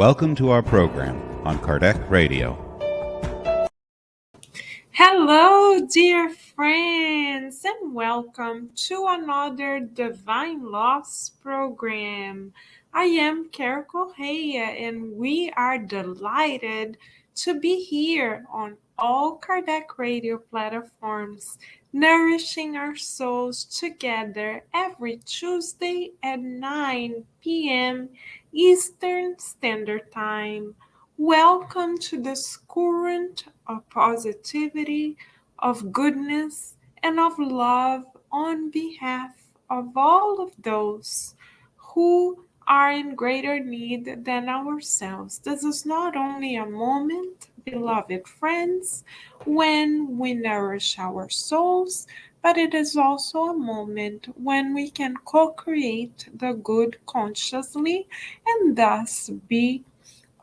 Welcome to our program on Kardec Radio. Hello, dear friends, and welcome to another Divine Loss program. I am Correa, and we are delighted to be here on all Kardec Radio platforms, nourishing our souls together every Tuesday at 9 p.m. Eastern Standard Time. Welcome to this current of positivity, of goodness, and of love on behalf of all of those who are in greater need than ourselves. This is not only a moment, beloved friends, when we nourish our souls, but it is also a moment when we can co-create the good consciously and thus be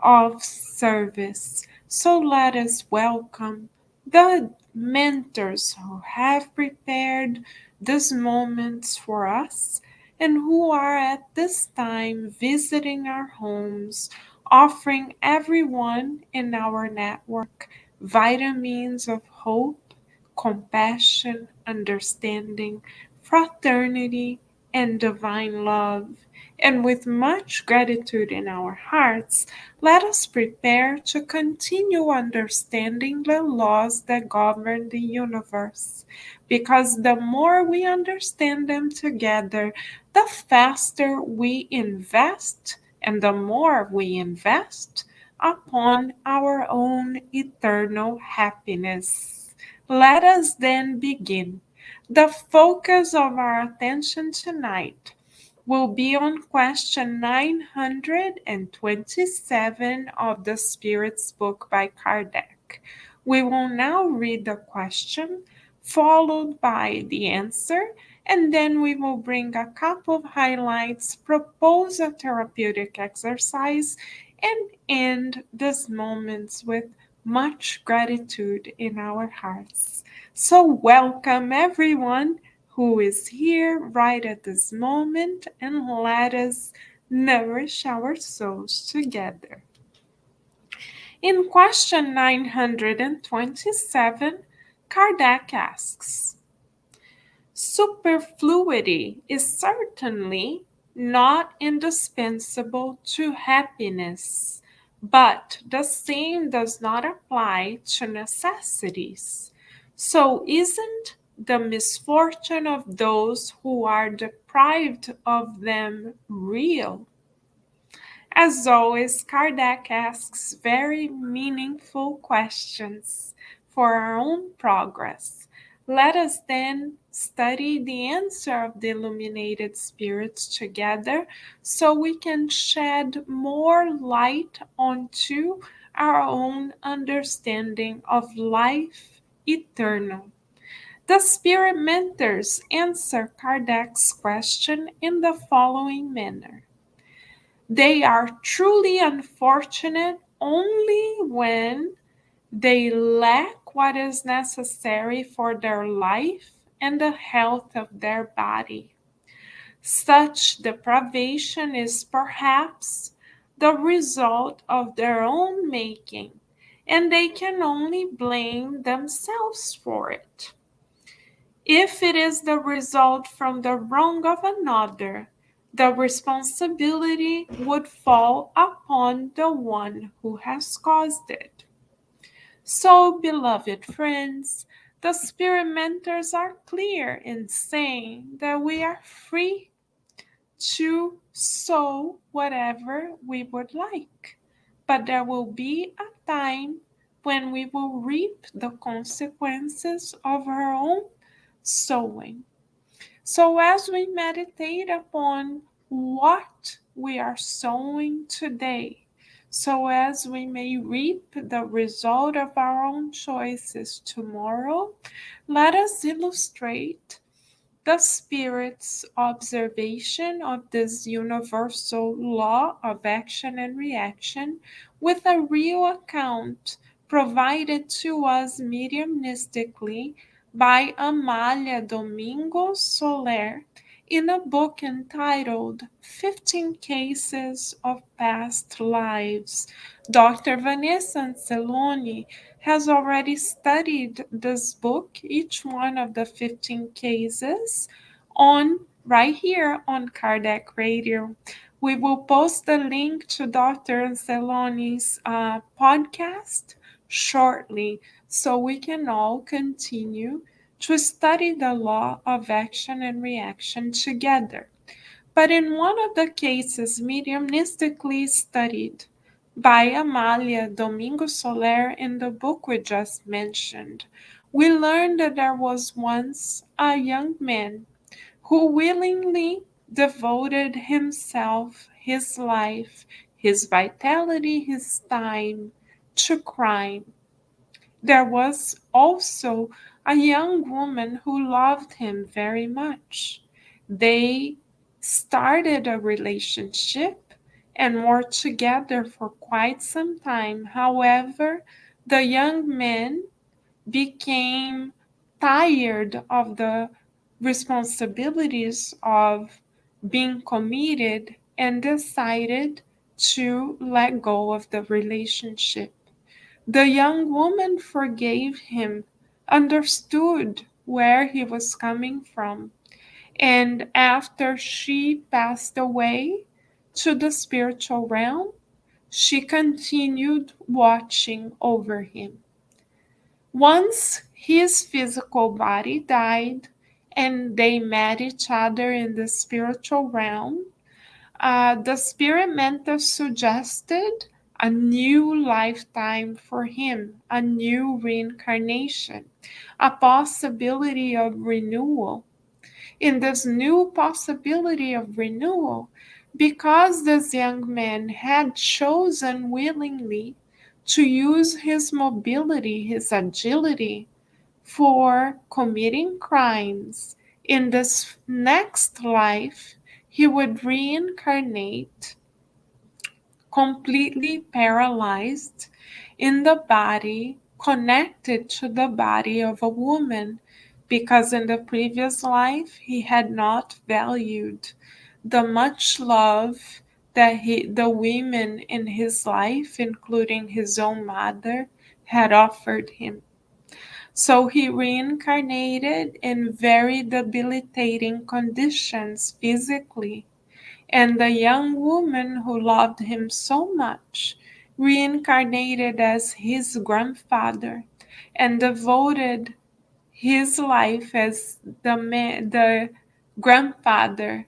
of service. So let us welcome the mentors who have prepared these moments for us and who are at this time visiting our homes, offering everyone in our network vitamins of hope, compassion, understanding, fraternity, and divine love. And with much gratitude in our hearts, let us prepare to continue understanding the laws that govern the universe, because the more we understand them together, the faster we invest, and the more we invest upon our own eternal happiness. Let us then begin. The focus of our attention tonight will be on question 927 of the Spirit's Book by Kardec. We will now read the question, followed by the answer, and then we will bring a couple of highlights, propose a therapeutic exercise, and end these moments with much gratitude in our hearts. So, welcome everyone who is here right at this moment, and let us nourish our souls together. In question 927, Kardec asks, superfluity is certainly not indispensable to happiness, but the same does not apply to necessities. So isn't the misfortune of those who are deprived of them real? As always, Kardec asks very meaningful questions for our own progress. Let us then study the answer of the illuminated spirits together so we can shed more light onto our own understanding of life eternal. The spirit mentors answer Kardec's question in the following manner. They are truly unfortunate only when they lack what is necessary for their life and the health of their body. Such deprivation is perhaps the result of their own making, and they can only blame themselves for it. If it is the result from the wrong of another, the responsibility would fall upon the one who has caused it. So, beloved friends, the spirit mentors are clear in saying that we are free to sow whatever we would like, but there will be a time when we will reap the consequences of our own sowing. So, as we meditate upon what we are sowing today, so as we may reap the result of our own choices tomorrow, let us illustrate the Spirit's observation of this universal law of action and reaction with a real account provided to us mediumistically by Amália Domingos Soler In a book entitled 15 Cases of Past Lives. Dr. Vanessa Anceloni has already studied this book, each one of the 15 cases, on right here on Kardec Radio. We will post the link to Dr. Anceloni's podcast shortly so we can all continue to study the law of action and reaction together. But in one of the cases mediumistically studied by Amalia Domingo Soler in the book we just mentioned, we learned that there was once a young man who willingly devoted himself, his life, his vitality, his time to crime. There was also a young woman who loved him very much. They started a relationship and were together for quite some time. However, the young man became tired of the responsibilities of being committed and decided to let go of the relationship. The young woman forgave him, understood where he was coming from, and after she passed away to the spiritual realm, she continued watching over him. Once his physical body died and they met each other in the spiritual realm, the spirit mentor suggested a new lifetime for him, a new reincarnation, a possibility of renewal. In this new possibility of renewal, because this young man had chosen willingly to use his mobility, his agility, for committing crimes, in this next life, he would reincarnate completely paralyzed in the body connected to the body of a woman, because in the previous life he had not valued the much love that the women in his life, including his own mother, had offered him. So he reincarnated in very debilitating conditions physically, and the young woman who loved him so much reincarnated as his grandfather and devoted his life as the grandfather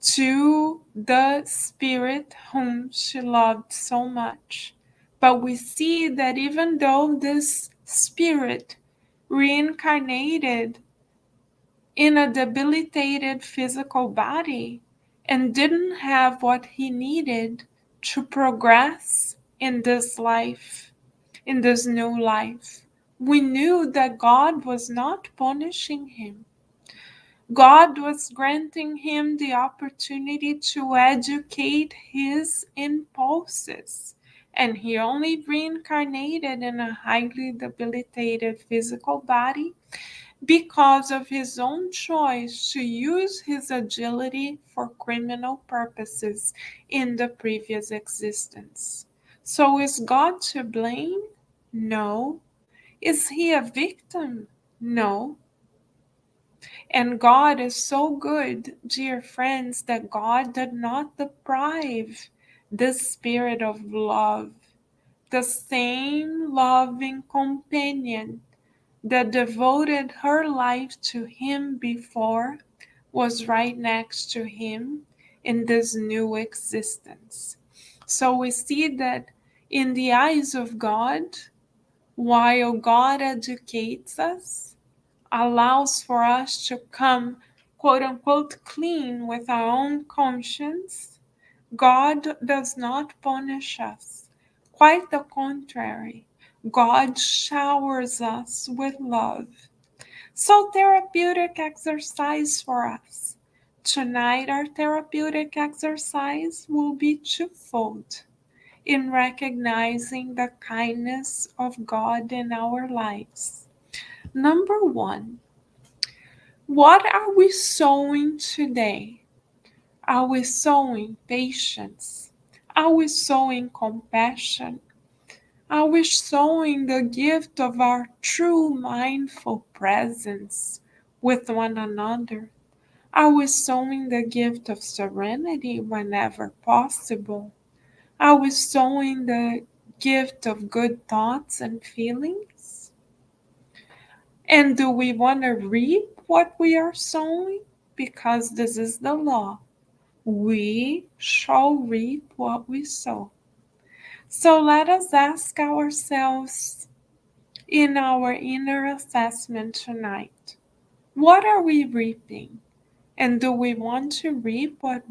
to the spirit whom she loved so much. But we see that even though this spirit reincarnated in a debilitated physical body and didn't have what he needed to progress in this life, in this new life, we knew that God was not punishing him. God was granting him the opportunity to educate his impulses. And he only reincarnated in a highly debilitated physical body because of his own choice to use his agility for criminal purposes in the previous existence. So is God to blame? No. Is he a victim? No. And God is so good, dear friends, that God did not deprive the spirit of love, the same loving companion that devoted her life to him before was right next to him in this new existence. So we see that in the eyes of God, while God educates us, allows for us to come quote unquote clean with our own conscience, God does not punish us. Quite the contrary. God showers us with love. So, therapeutic exercise for us. Tonight, our therapeutic exercise will be twofold in recognizing the kindness of God in our lives. Number one, What are we sowing today? Are we sowing patience? Are we sowing compassion? Are we sowing the gift of our true mindful presence with one another? Are we sowing the gift of serenity whenever possible? Are we sowing the gift of good thoughts and feelings? And do we want to reap what we are sowing? Because this is the law. We shall reap what we sow. So let us ask ourselves in our inner assessment tonight, what are we reaping? And do we want to reap what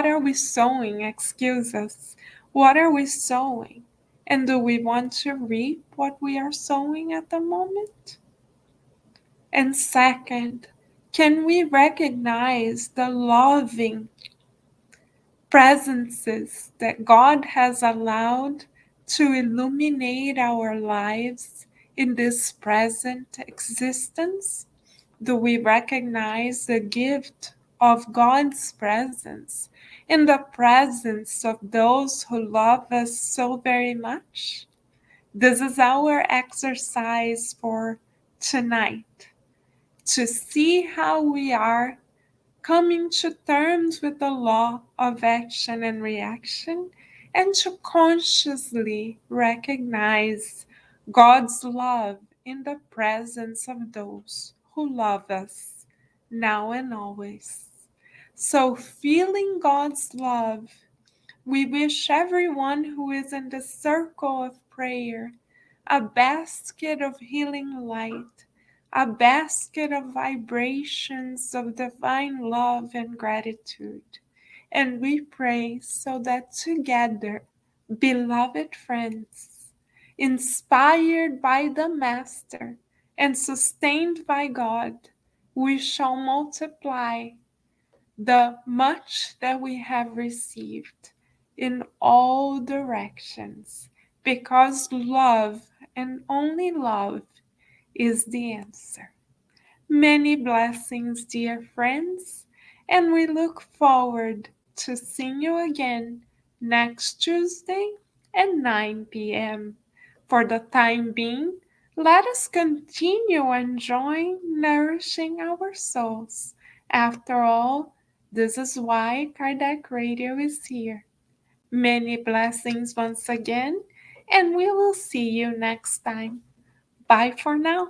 are we sowing? Excuse us. What are we sowing? And do we want to reap what we are sowing at the moment? And second, can we recognize the loving presences that God has allowed to illuminate our lives in this present existence? Do we recognize the gift of God's presence in the presence of those who love us so very much? This is our exercise for tonight, to see how we are coming to terms with the law of action and reaction, and to consciously recognize God's love in the presence of those who love us now and always. So, feeling God's love, we wish everyone who is in the circle of prayer a basket of healing light, a basket of vibrations of divine love and gratitude. And we pray so that together, beloved friends, inspired by the Master and sustained by God, we shall multiply the much that we have received in all directions, because love and only love is the answer. Many blessings, dear friends, and we look forward to seeing you again next Tuesday at 9 p.m. For the time being, let us continue enjoying nourishing our souls. After all, this is why Kardec Radio is here. Many blessings once again, and we will see you next time. Bye for now.